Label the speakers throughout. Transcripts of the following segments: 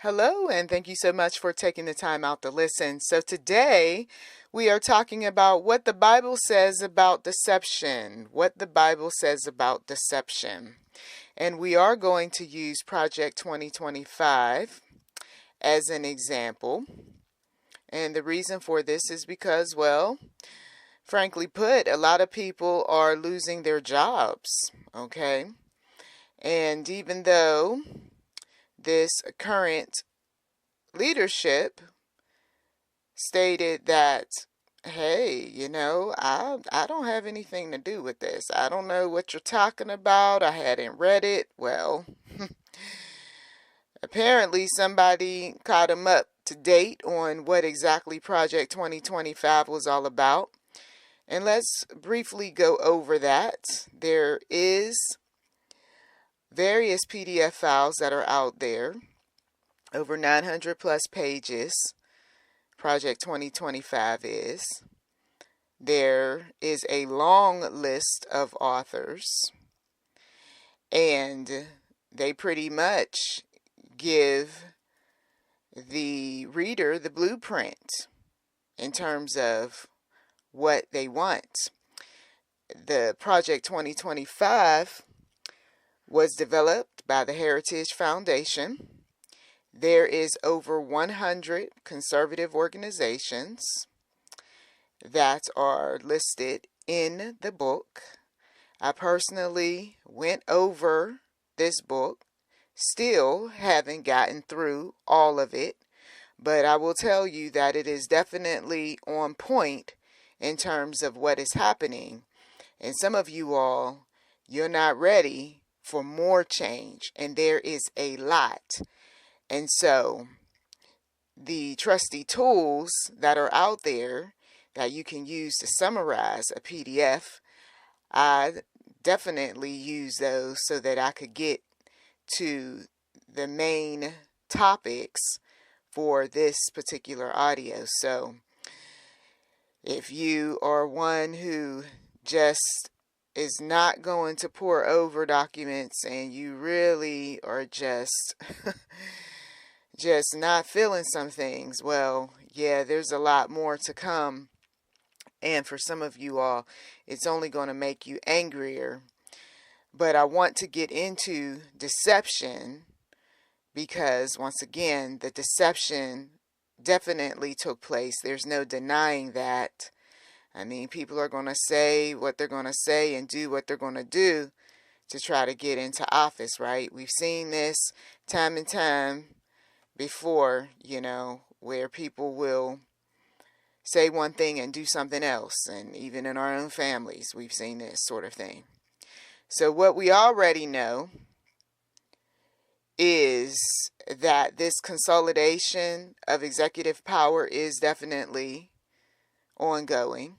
Speaker 1: Hello, and thank you so much for taking the time out to listen. So, today we are talking about what the Bible says about deception. What the Bible says about deception. And we are going to use Project 2025 as an example. And the reason for this is because, well, frankly put, a lot of people are losing their jobs, okay? And even though this current leadership stated that, hey, I don't have anything to do with this. I don't know what you're talking about. I hadn't read it. Well, apparently somebody caught him up to date on what exactly Project 2025 was all about. And let's briefly go over that. There is various PDF files that are out there, over 900 plus pages. Project 2025 is. There is a long list of authors, and they pretty much give the reader the blueprint in terms of what they want. The Project 2025 was developed by the Heritage Foundation. There is over 100 conservative organizations that are listed in the book. I personally went over this book, still haven't gotten through all of it, but I will tell you that it is definitely on point in terms of what is happening. And some of you all, you're not ready for more change, and there is a lot. And so the trusty tools that are out there that you can use to summarize a PDF, I definitely use those so that I could get to the main topics for this particular audio. So if you are one who just is not going to pour over documents and you really are just not feeling some things, well, yeah, there's a lot more to come. And for some of you all, it's only going to make you angrier. But I want to get into deception because, once again, the deception definitely took place. There's no denying that. I mean, people are going to say what they're going to say and do what they're going to do to try to get into office, right? We've seen this time and time before, where people will say one thing and do something else. And even in our own families, we've seen this sort of thing. So what we already know is that this consolidation of executive power is definitely ongoing.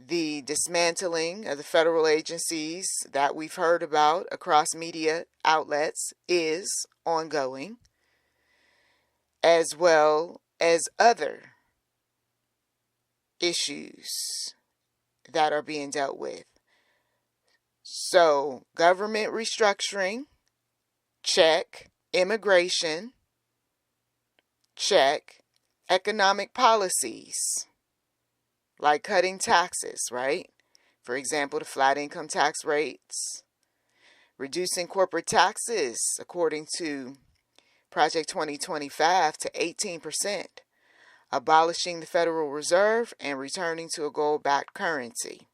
Speaker 1: The dismantling of the federal agencies that we've heard about across media outlets is ongoing, as well as other issues that are being dealt with. So, government restructuring, check. Immigration, check. Economic policies, like cutting taxes, right? For example, the flat income tax rates. Reducing corporate taxes, according to Project 2025, to 18%. Abolishing the Federal Reserve and returning to a gold-backed currency.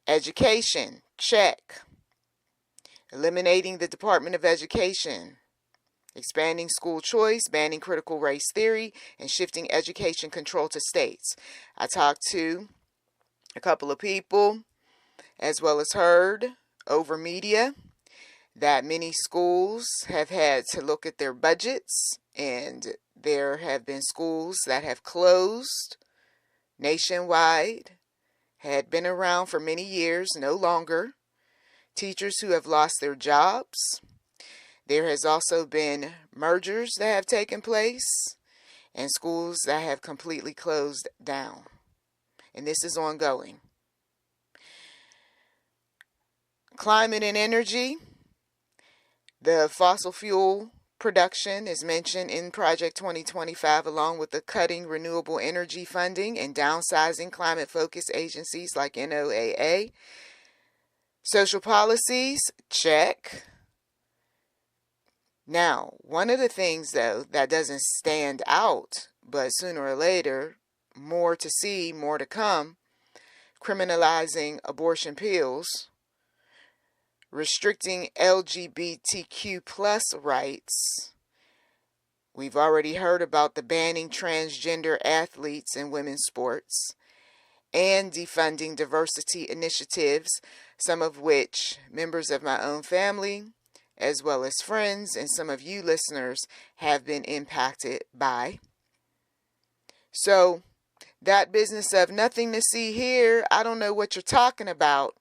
Speaker 1: Education, check. Eliminating the Department of Education. Expanding school choice, banning critical race theory, and shifting education control to states. I talked to a couple of people, as well as heard over media, that many schools have had to look at their budgets, and there have been schools that have closed nationwide, had been around for many years, no longer. Teachers who have lost their jobs. There has also been mergers that have taken place and schools that have completely closed down. And this is ongoing. Climate and energy. The fossil fuel production is mentioned in Project 2025, along with the cutting renewable energy funding and downsizing climate-focused agencies like NOAA. Social policies, check. Now, one of the things, though, that doesn't stand out, but sooner or later, more to see, more to come, criminalizing abortion pills, restricting LGBTQ plus rights. We've already heard about the banning transgender athletes in women's sports, and defunding diversity initiatives, some of which members of my own family, as well as friends and some of you listeners, have been impacted by. So, that business of nothing to see here, I don't know what you're talking about.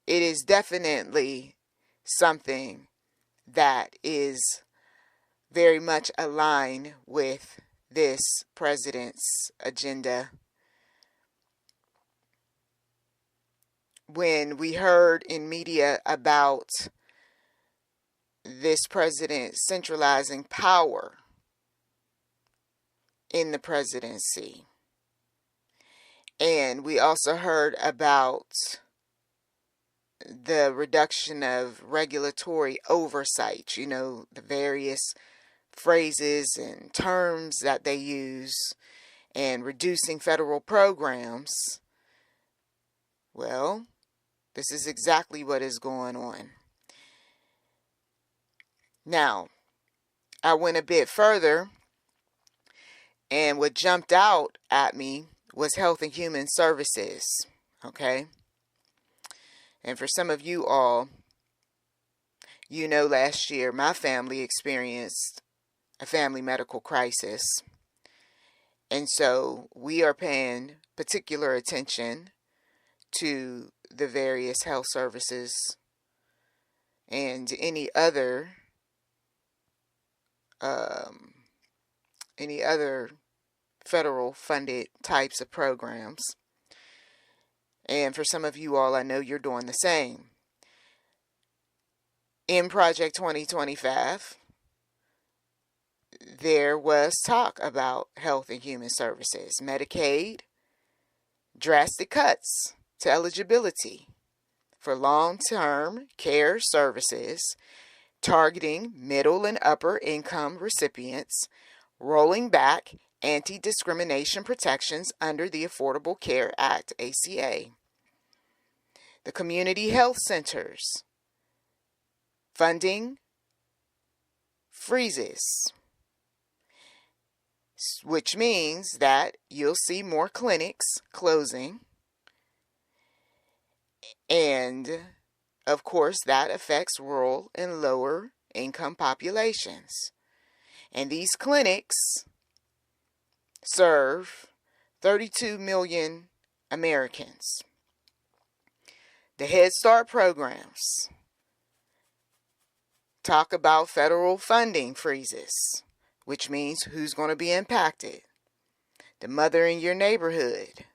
Speaker 1: It is definitely something that is very much aligned with this president's agenda. When we heard in media about this president centralizing power in the presidency, and we also heard about the reduction of regulatory oversight, the various phrases and terms that they use, and reducing federal programs, well, this is exactly what is going on. Now, I went a bit further, and what jumped out at me was Health and Human Services, okay? And for some of you all, last year my family experienced a family medical crisis. And so we are paying particular attention to the various health services and any other federal funded types of programs. And for some of you all, I know you're doing the same. In Project 2025, there was talk about Health and Human Services, Medicaid, drastic cuts to eligibility for long-term care services, targeting middle and upper income recipients, rolling back anti-discrimination protections under the Affordable Care Act, ACA. The community health centers, funding freezes, which means that you'll see more clinics closing, and of course that affects rural and lower income populations. And these clinics serve 32 million Americans. The Head Start programs talk about federal funding freezes, which means who's going to be impacted? The mother in your neighborhood,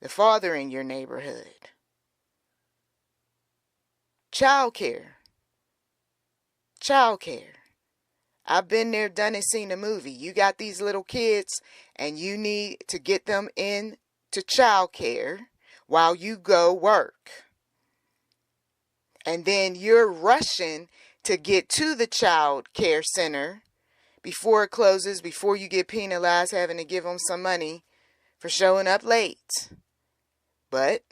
Speaker 1: the father in your neighborhood. Child care. I've been there, done it, seen the movie. You got these little kids and you need to get them into child care while you go work. And then you're rushing to get to the child care center before it closes, before you get penalized having to give them some money for showing up late. But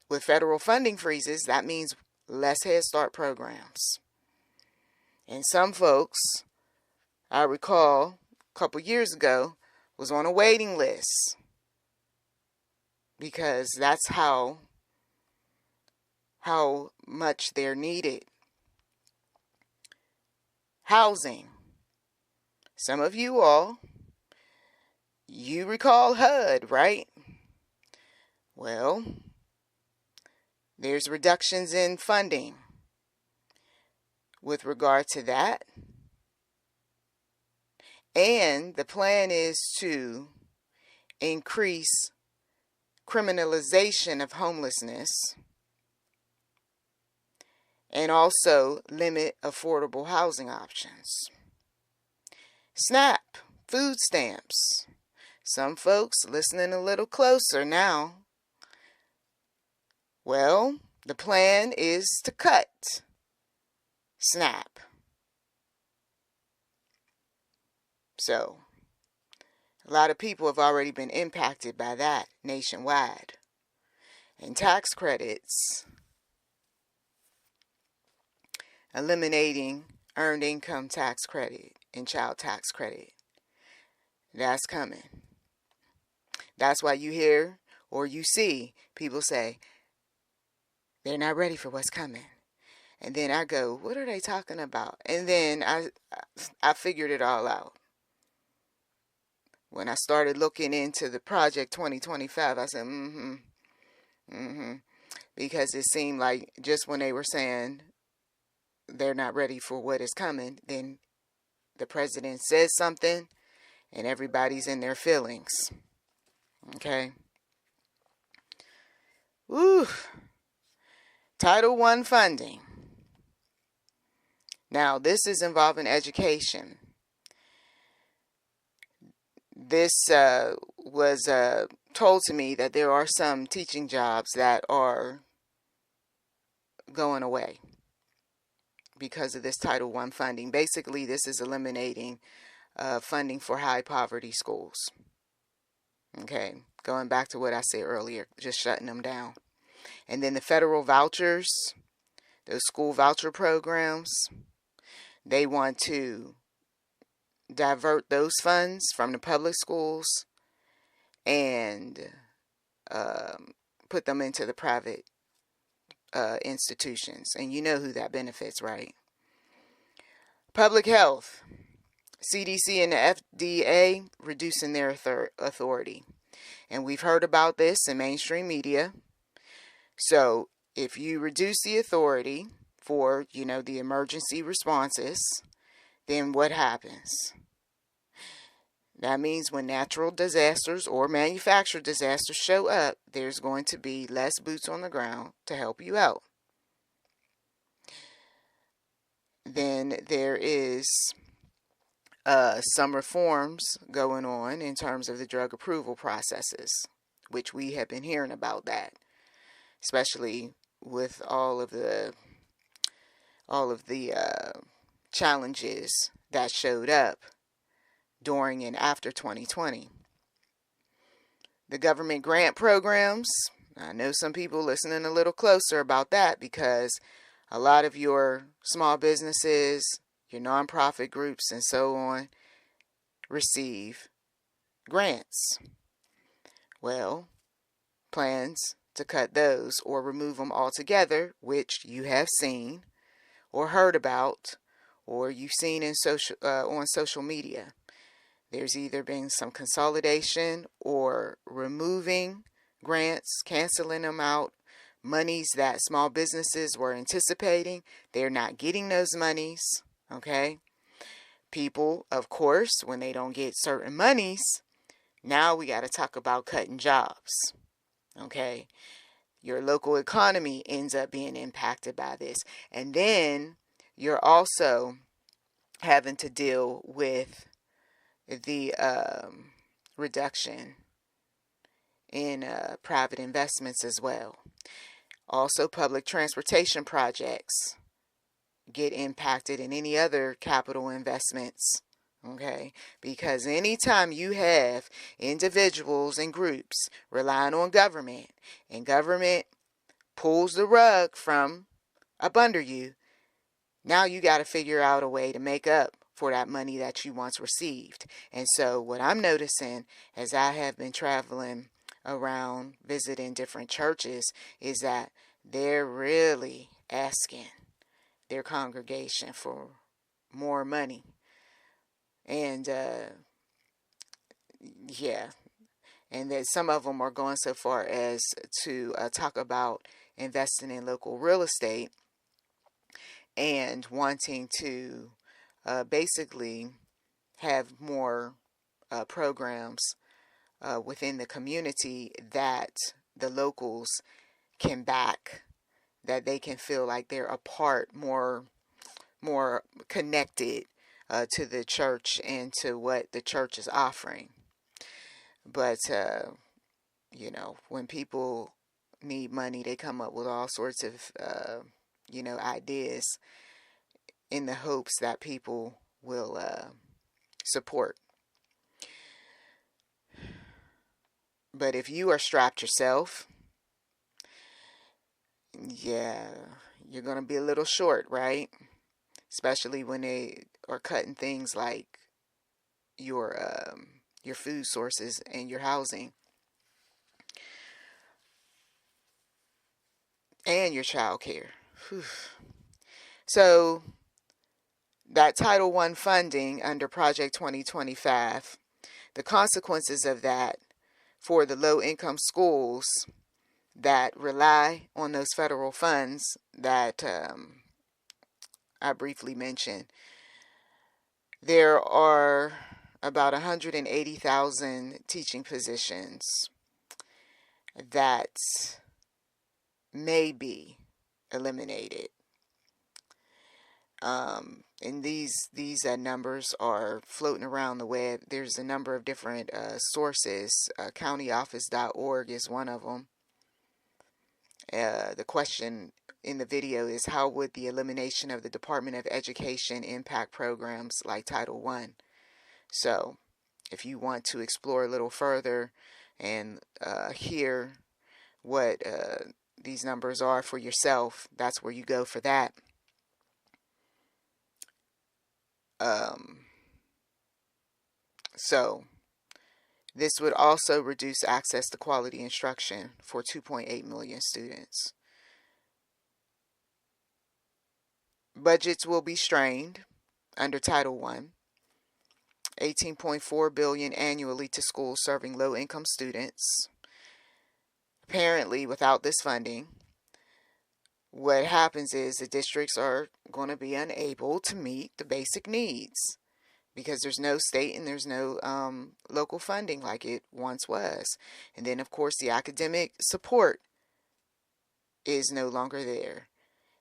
Speaker 1: with federal funding freezes, that means less Head Start programs. And some folks, I recall a couple years ago, was on a waiting list because that's how much they're needed. Housing. Some of you all, you recall HUD, right? Well, there's reductions in funding with regard to that. And the plan is to increase criminalization of homelessness and also limit affordable housing options. SNAP, food stamps. Some folks listening a little closer now. Well, the plan is to cut SNAP. So, a lot of people have already been impacted by that nationwide. And tax credits, eliminating earned income tax credit and child tax credit. That's coming. That's why you hear or you see people say they're not ready for what's coming. And then I go, what are they talking about? And then I figured it all out. When I started looking into the Project 2025, I said, because it seemed like just when they were saying they're not ready for what is coming, then the president says something and everybody's in their feelings. Okay? Woo! Title I funding. Now, this is involving education. This was told to me that there are some teaching jobs that are going away because of this Title I funding. Basically, this is eliminating funding for high poverty schools. Okay, going back to what I said earlier, just shutting them down. And then the federal vouchers, those school voucher programs, they want to divert those funds from the public schools and put them into the private institutions. And you know who that benefits, right? Public health. CDC and the FDA reducing their authority. And we've heard about this in mainstream media. So if you reduce the authority for, the emergency responses, then what happens? That means when natural disasters or manufactured disasters show up, there's going to be less boots on the ground to help you out. Then there is some reforms going on in terms of the drug approval processes, which we have been hearing about that, especially with all of the challenges that showed up during and after 2020. The government grant programs, I know some people listening a little closer about that because a lot of your small businesses, your nonprofit groups, and so on receive grants. Well, plans to cut those or remove them altogether, which you have seen or heard about or you've seen on social media. There's either been some consolidation or removing grants, canceling them out, monies that small businesses were anticipating. They're not getting those monies, okay? People, of course, when they don't get certain monies, now we got to talk about cutting jobs, okay? Your local economy ends up being impacted by this. And then you're also having to deal with the reduction in private investments as well. Also, public transportation projects get impacted in any other capital investments, okay? Because anytime you have individuals and groups relying on government and government pulls the rug from up under you, now you got to figure out a way to make up for that money that you once received. And so what I'm noticing as I have been traveling around visiting different churches is that they're really asking their congregation for more money. And and that some of them are going so far as to talk about investing in local real estate and wanting to basically have more programs within the community that the locals can back, that they can feel like they're a part, more connected to the church and to what the church is offering. But, when people need money, they come up with all sorts of, ideas in the hopes that people will support. But if you are strapped yourself, yeah, you're going to be a little short, right? Especially when they are cutting things like your food sources and your housing and your child care. So that Title I funding under Project 2025, the consequences of that for the low-income schools that rely on those federal funds that I briefly mentioned, there are about 180,000 teaching positions that may be eliminated. And these numbers are floating around the web. There's a number of different sources. Countyoffice.org is one of them. The question in the video is, how would the elimination of the Department of Education impact programs like Title I? So if you want to explore a little further and hear what these numbers are for yourself, that's where you go for that. So this would also reduce access to quality instruction for 2.8 million students. Budgets will be strained under Title I. $18.4 billion annually to schools serving low-income students. Apparently, without this funding, what happens is the districts are going to be unable to meet the basic needs because there's no state and there's no local funding like it once was. And then, of course, the academic support is no longer there.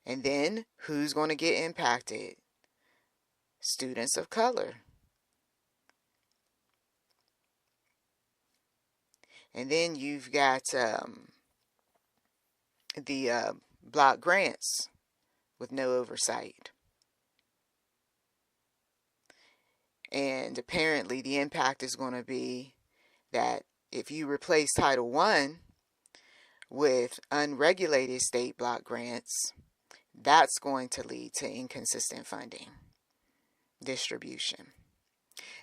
Speaker 1: And then, who's going to get impacted? Students of color. And then you've got the block grants with no oversight. And apparently the impact is going to be that if you replace Title I with unregulated state block grants, that's going to lead to inconsistent funding distribution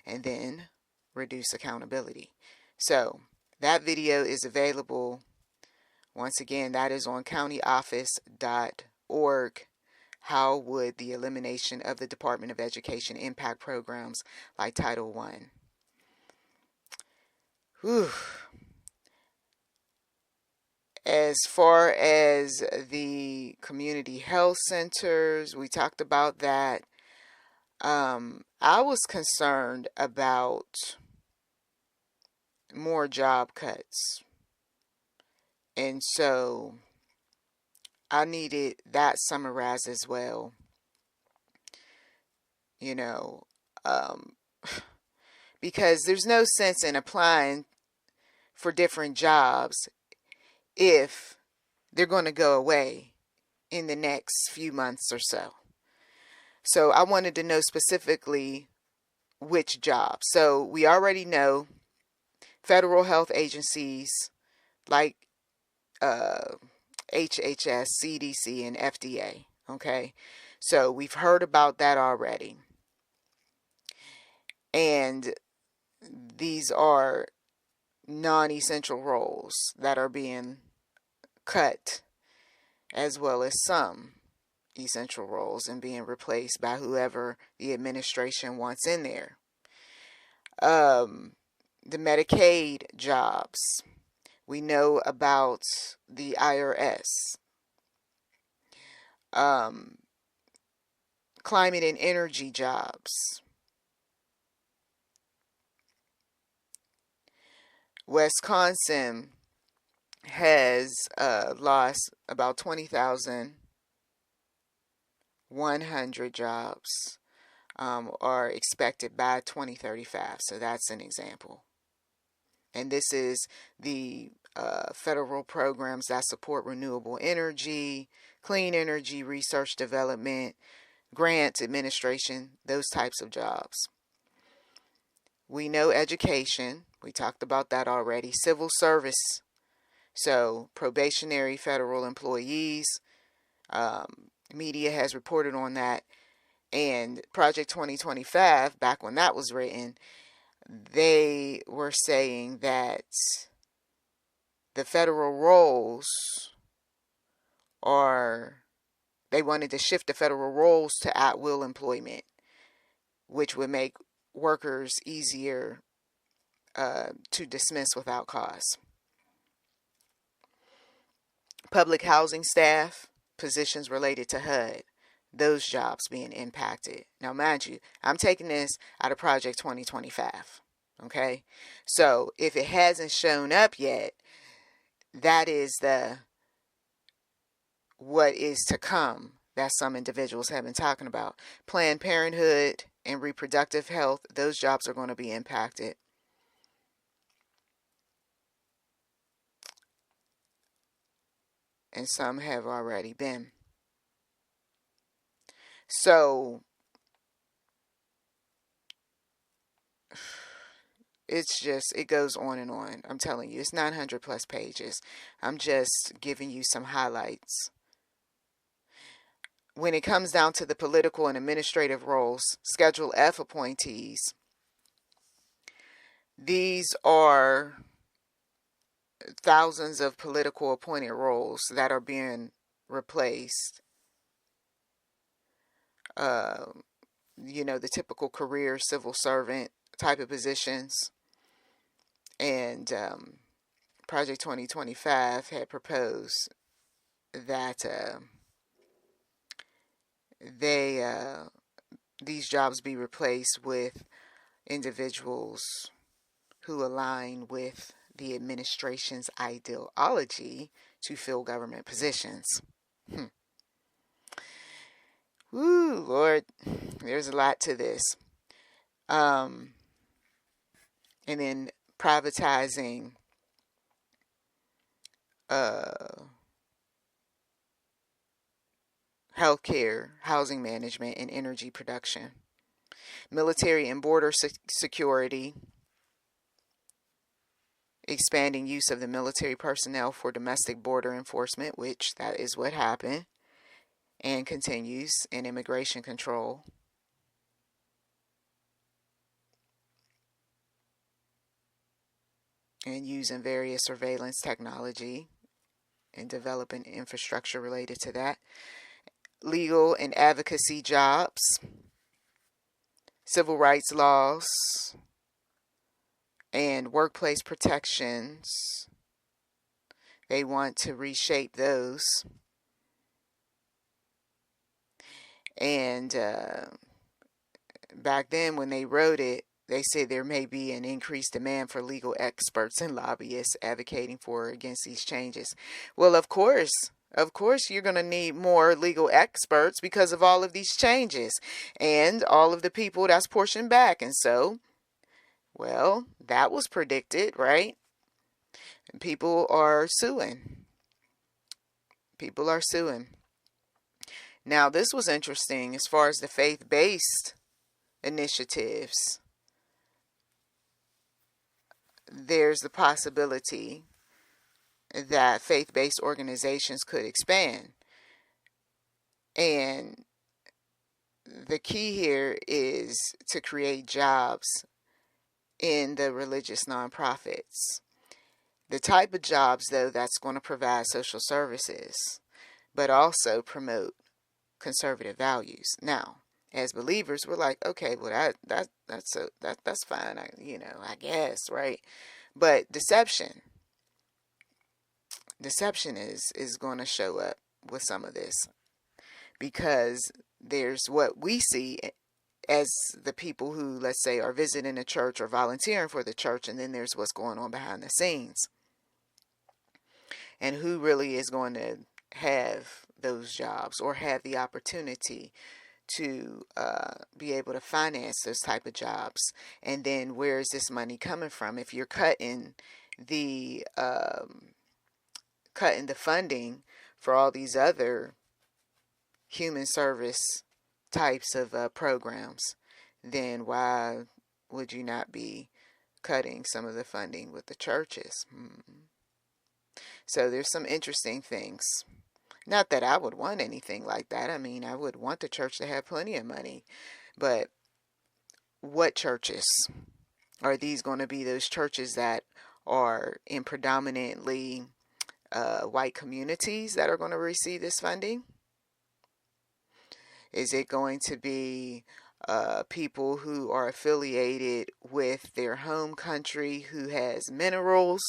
Speaker 1: and then reduce accountability. So that video is available. Once again, that is on countyoffice.org. How would the elimination of the Department of Education impact programs like Title I? Whew. As far as the community health centers, we talked about that. I was concerned about more job cuts. And so I needed that summarized as well. Because there's no sense in applying for different jobs if they're going to go away in the next few months or so. So I wanted to know specifically which job. So we already know federal health agencies like HHS, CDC, and FDA. Okay, so we've heard about that already. And these are non-essential roles that are being cut, as well as some essential roles, and being replaced by whoever the administration wants in there. The Medicaid jobs. We know about the IRS. Climate and energy jobs. Wisconsin has lost about 20,100 jobs are expected by 2035. So that's an example. And this is the federal programs that support renewable energy, clean energy, research development, grants, administration, those types of jobs. We know education. We talked about that already. Civil service. So probationary federal employees. Media has reported on that. And Project 2025, back when that was written, they were saying that the federal roles they wanted to shift the federal roles to at-will employment, which would make workers easier to dismiss without cause. Public housing staff, positions related to HUD, those jobs being impacted. Now, mind you, I'm taking this out of Project 2025. Okay, so if it hasn't shown up yet, that is what is to come that some individuals have been talking about. Planned Parenthood and reproductive health, those jobs are going to be impacted. And some have already been. So it goes on and on. I'm telling you, it's 900 plus pages. I'm just giving you some highlights. When it comes down to the political and administrative roles, Schedule F appointees, these are thousands of political appointed roles that are being replaced. The typical career civil servant type of positions. And Project 2025 had proposed that these jobs be replaced with individuals who align with the administration's ideology to fill government positions. Woo, Lord, there's a lot to this. And then privatizing healthcare, housing management, and energy production. Military and border security, expanding use of the military personnel for domestic border enforcement, which that is what happened and continues, in immigration control. And using various surveillance technology and developing infrastructure related to that. Legal and advocacy jobs, civil rights laws, and workplace protections. They want to reshape those. And back then when they wrote it, they said there may be an increased demand for legal experts and lobbyists advocating for or against these changes. Well, of course, you're going to need more legal experts because of all of these changes and all of the people that's pushing back. And so, well, that was predicted, right? And people are suing. Now, this was interesting as far as the faith-based initiatives. There's the possibility that faith-based organizations could expand. And the key here is to create jobs in the religious nonprofits. The type of jobs, though, that's going to provide social services, but also promote conservative values. Now, as believers, we're like, okay, well, that's fine, I guess, right? But deception is going to show up with some of this, because there's what we see as the people who, let's say, are visiting a church or volunteering for the church, and then there's what's going on behind the scenes, and who really is going to have those jobs or have the opportunity to be able to finance those type of jobs. And then where is this money coming from? If you're cutting the funding for all these other human service types of programs, then why would you not be cutting some of the funding with the churches? So there's some interesting things. Not that I would want anything like that. I mean, I would want the church to have plenty of money. But what churches? Are these going to be those churches that are in predominantly white communities that are going to receive this funding? Is it going to be people who are affiliated with their home country who has minerals?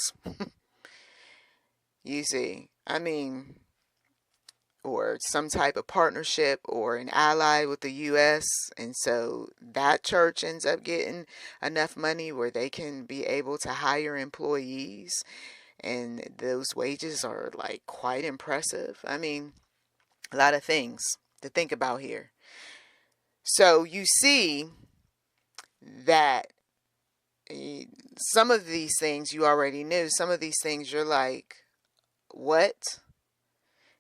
Speaker 1: You see, I mean, or some type of partnership or an ally with the U.S. And so that church ends up getting enough money where they can be able to hire employees. And those wages are like quite impressive. I mean, a lot of things to think about here. So you see that some of these things you already knew. Some of these things you're like, what?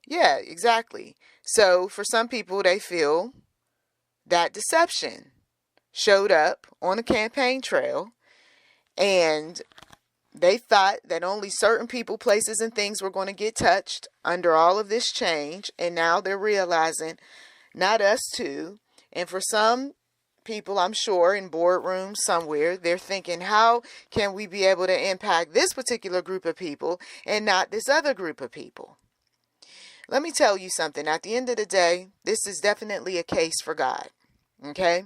Speaker 1: Yeah, exactly. So for some people, they feel that deception showed up on the campaign trail, and they thought that only certain people, places, and things were going to get touched under all of this change. And now they're realizing, not us too. And for some people, I'm sure, in boardrooms somewhere, they're thinking, how can we be able to impact this particular group of people and not this other group of people? Let me tell you something. At the end of the day, this is definitely a case for God. Okay?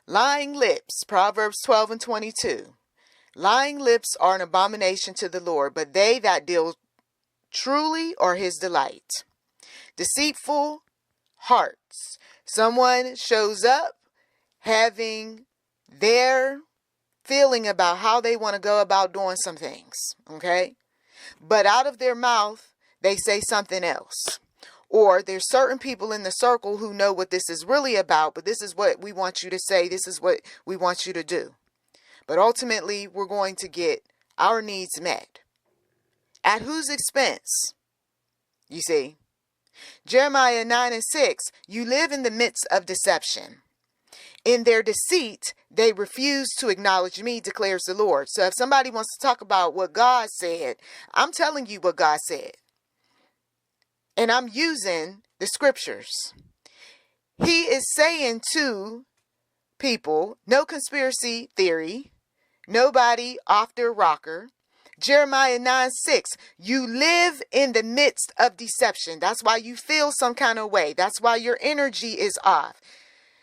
Speaker 1: Lying lips, Proverbs 12:22. Lying lips are an abomination to the Lord, but they that deal truly are his delight. Deceitful hearts. Someone shows up having their feeling about how they want to go about doing some things. Okay? But out of their mouth, they say something else. Or there's certain people in the circle who know what this is really about, but this is what we want you to say. This is what we want you to do. But ultimately, we're going to get our needs met. At whose expense? You see, Jeremiah 9:6, you live in the midst of deception. In their deceit, they refuse to acknowledge me, declares the Lord. So if somebody wants to talk about what God said, I'm telling you what God said. And I'm using the scriptures. He is saying to people, no conspiracy theory, nobody off their rocker. Jeremiah 9:6, you live in the midst of deception. That's why you feel some kind of way. That's why your energy is off.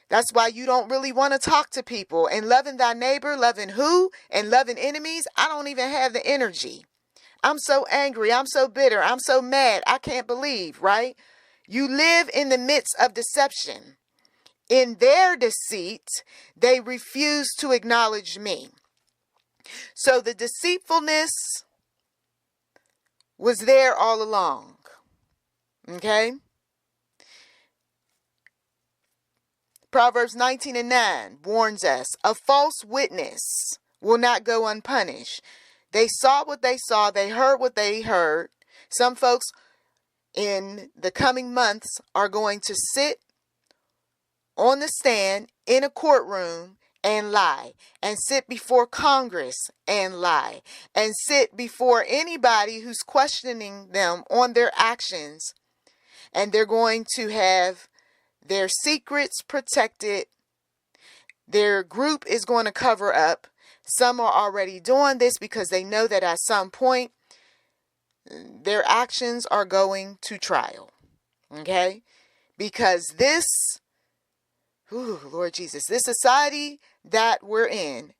Speaker 1: That's why you don't really want to talk to people. And loving thy neighbor, loving who? And loving enemies, I don't even have the energy. I'm so angry. I'm so bitter. I'm so mad. I can't believe, right? You live in the midst of deception. In their deceit, they refuse to acknowledge me. So the deceitfulness was there all along. Okay? Proverbs 19:9 warns us, a false witness will not go unpunished. They saw what they saw. They heard what they heard. Some folks in the coming months are going to sit on the stand in a courtroom and lie, and sit before Congress and lie, and sit before anybody who's questioning them on their actions. And they're going to have their secrets protected. Their group is going to cover up. Some are already doing this because they know that at some point their actions are going to trial. Okay? Because this, Lord Jesus, this society that we're in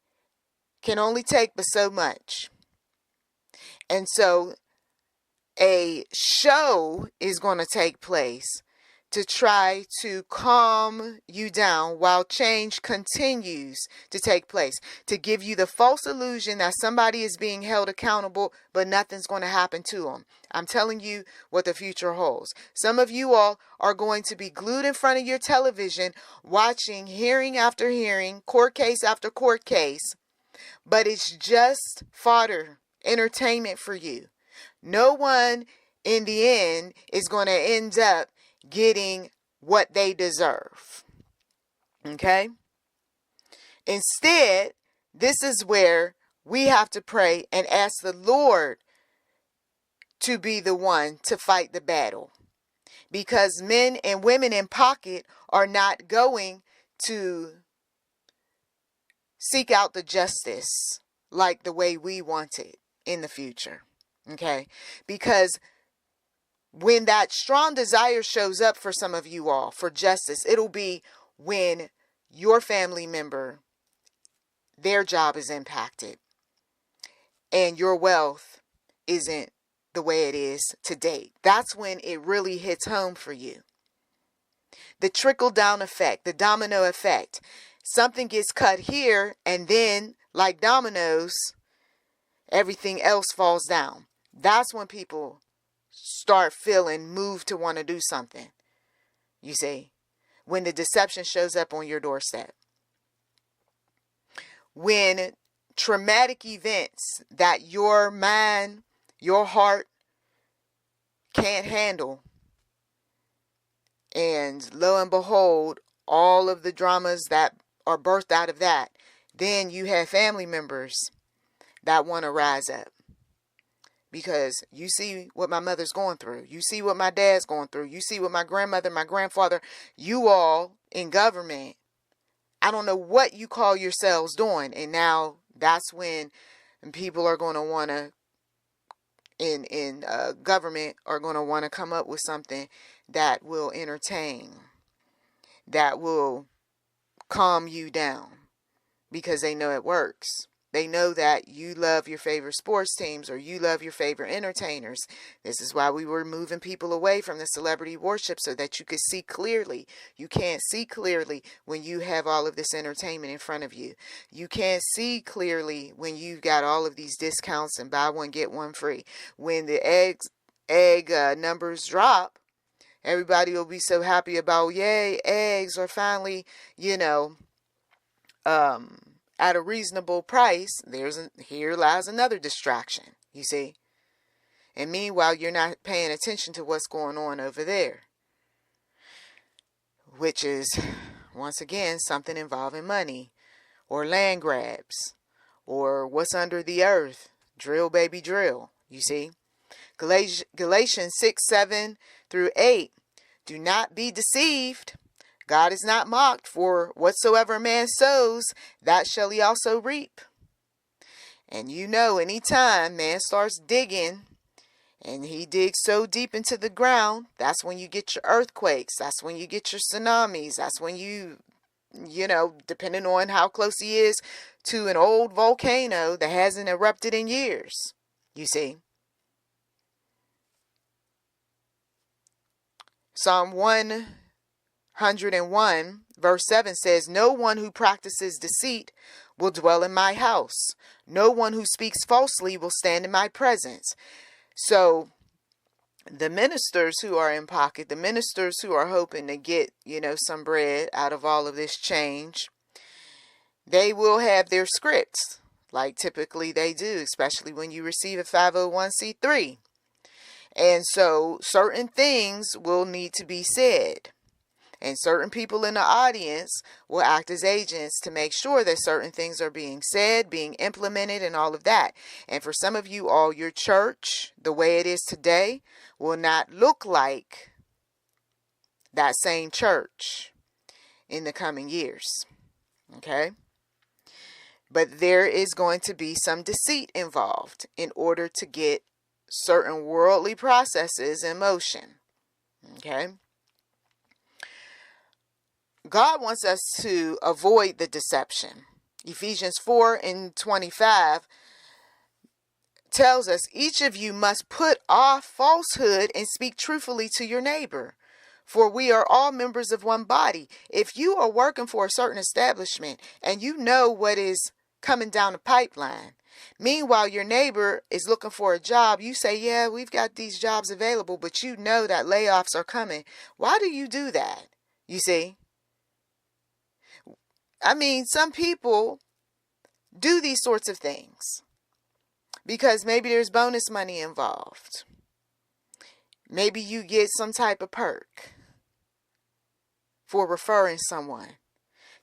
Speaker 1: can only take but so much. And so a show is going to take place to try to calm you down while change continues to take place, to give you the false illusion that somebody is being held accountable, but nothing's going to happen to them. I'm telling you what the future holds. Some of you all are going to be glued in front of your television, watching hearing after hearing, court case after court case, but it's just fodder, entertainment for you. No one in the end is going to end up getting what they deserve. Okay? Instead, this is where we have to pray and ask the Lord to be the one to fight the battle. Because men and women in pocket are not going to seek out the justice like the way we want it in the future. Okay? Because when that strong desire shows up for some of you all for justice, it'll be when your family member, their job is impacted and your wealth isn't the way it is to date. That's when it really hits home for you. The trickle down effect, the domino effect. Something gets cut here and then, like dominoes, everything else falls down. That's when people start feeling moved to want to do something. You see, when the deception shows up on your doorstep. When traumatic events that your mind, your heart can't handle, and lo and behold, all of the dramas that are birthed out of that, then you have family members that want to rise up. Because you see what my mother's going through. You see what my dad's going through. You see what my grandmother, my grandfather, you all in government, I don't know what you call yourselves doing. And now that's when people are going to want to, in government, are going to want to come up with something that will entertain, that will calm you down, because they know it works. They know that you love your favorite sports teams or you love your favorite entertainers. This is why we were moving people away from the celebrity worship, so that you could see clearly. You can't see clearly when you have all of this entertainment in front of you. You can't see clearly when you've got all of these discounts and buy one, get one free. When the egg numbers drop, everybody will be so happy about, yay, eggs are finally, at a reasonable price. Here lies another distraction, you see. And meanwhile, you're not paying attention to what's going on over there, which is, once again, something involving money or land grabs or what's under the earth. Drill, baby, drill, you see. Galatians 6:7-8. Do not be deceived. God is not mocked, for whatsoever man sows, that shall he also reap. And anytime man starts digging, and he digs so deep into the ground, that's when you get your earthquakes. That's when you get your tsunamis. That's when depending on how close he is to an old volcano that hasn't erupted in years, you see. Psalm 101 verse 7 says, no one who practices deceit will dwell in my house. No one who speaks falsely will stand in my presence. So the ministers who are in pocket, the ministers who are hoping to get, some bread out of all of this change, they will have their scripts like typically they do, especially when you receive a 501c3. And so certain things will need to be said. And certain people in the audience will act as agents to make sure that certain things are being said, being implemented, and all of that. And for some of you all, your church, the way it is today, will not look like that same church in the coming years. Okay? But there is going to be some deceit involved in order to get certain worldly processes in motion. Okay? God wants us to avoid the deception. Ephesians 4:25 tells us, each of you must put off falsehood and speak truthfully to your neighbor, For we are all members of one body. If you are working for a certain establishment and you know what is coming down the pipeline, meanwhile your neighbor is looking for a job, you say, yeah, we've got these jobs available, but you know that layoffs are coming. Why do you do that? You see? I mean, some people do these sorts of things because maybe there's bonus money involved. Maybe you get some type of perk for referring someone.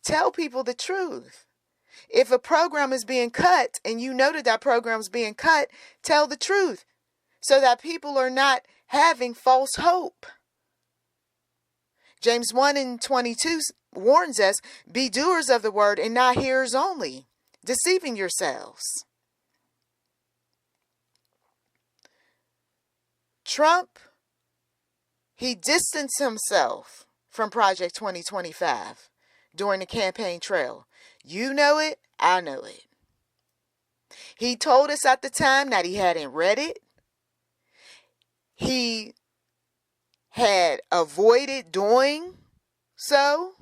Speaker 1: Tell people the truth. If a program is being cut and you know that that program is being cut, tell the truth so that people are not having false hope. James 1:22 warns us, be doers of the word and not hearers only, deceiving yourselves. Trump, he distanced himself from Project 2025 during the campaign trail. You know it, I know it. He told us at the time that he hadn't read it. He had avoided doing so.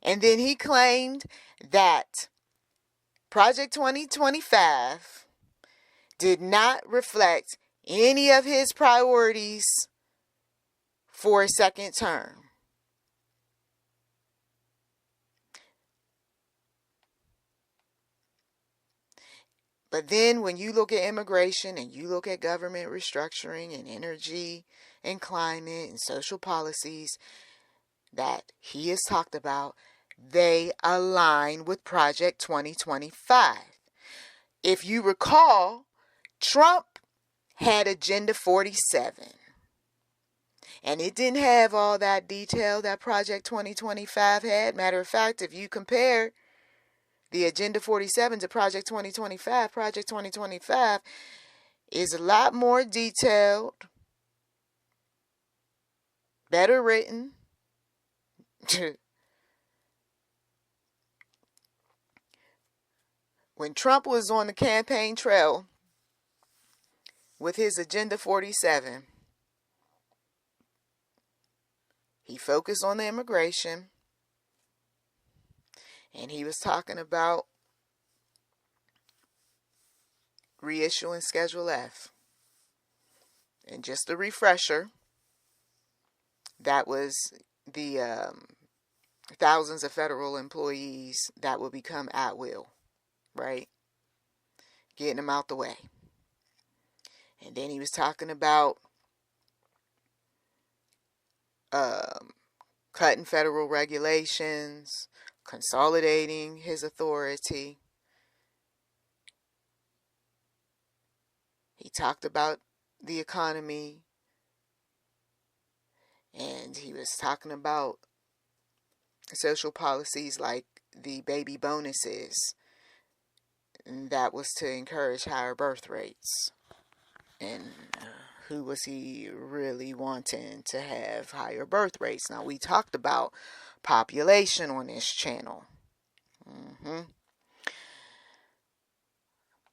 Speaker 1: And then he claimed that Project 2025 did not reflect any of his priorities for a second term. But then when you look at immigration and you look at government restructuring and energy and climate and social policies that he has talked about, they align with Project 2025. If you recall, Trump had Agenda 47. And it didn't have all that detail that Project 2025 had. Matter of fact, if you compare the Agenda 47 to Project 2025, Project 2025 is a lot more detailed, better written. When Trump was on the campaign trail with his Agenda 47, he focused on the immigration, and he was talking about reissuing Schedule F. And just a refresher, that was the thousands of federal employees that will become at will, right? Getting them out the way. And then he was talking about cutting federal regulations, consolidating his authority. He talked about the economy, and he was talking about social policies like the baby bonuses, and that was to encourage higher birth rates. And who was he really wanting to have higher birth rates? Now, we talked about population on this channel.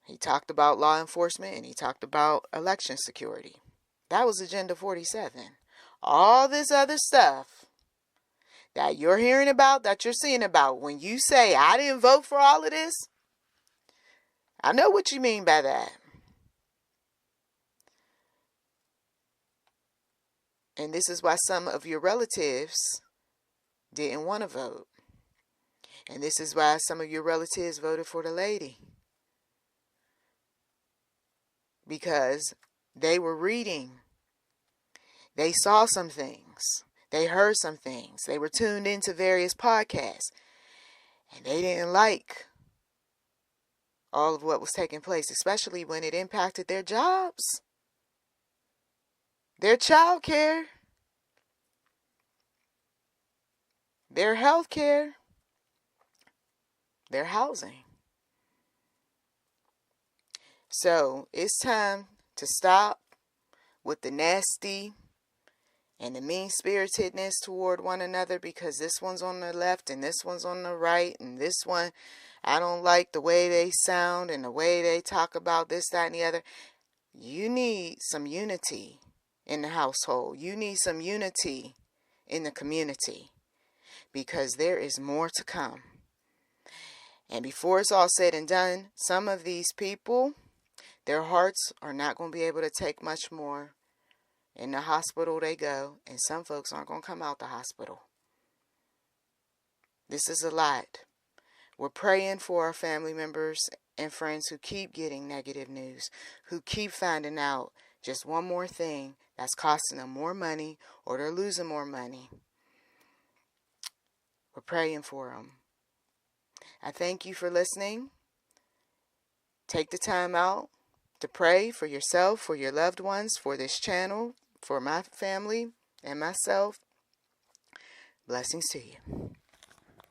Speaker 1: He talked about law enforcement, and he talked about election security. That was Agenda 47. All this other stuff that you're hearing about, that you're seeing about, when you say, I didn't vote for all of this, I know what you mean by that. And this is why some of your relatives didn't want to vote. And this is why some of your relatives voted for the lady. Because they were reading. They saw some things. They heard some things. They were tuned into various podcasts. And they didn't like all of what was taking place, especially when it impacted their jobs, their child care, their health care, their housing. So it's time to stop with the nasty and the mean-spiritedness toward one another, because this one's on the left and this one's on the right, and this one, I don't like the way they sound and the way they talk about this, that, and the other. You need some unity in the household. You need some unity in the community, because there is more to come. And before it's all said and done, some of these people, their hearts are not going to be able to take much more. In the hospital they go, and some folks aren't going to come out the hospital. This is a lot. We're praying for our family members and friends who keep getting negative news, who keep finding out just one more thing that's costing them more money, or they're losing more money. We're praying for them. I thank you for listening. Take the time out to pray for yourself, for your loved ones, for this channel, for my family and myself. Blessings to you.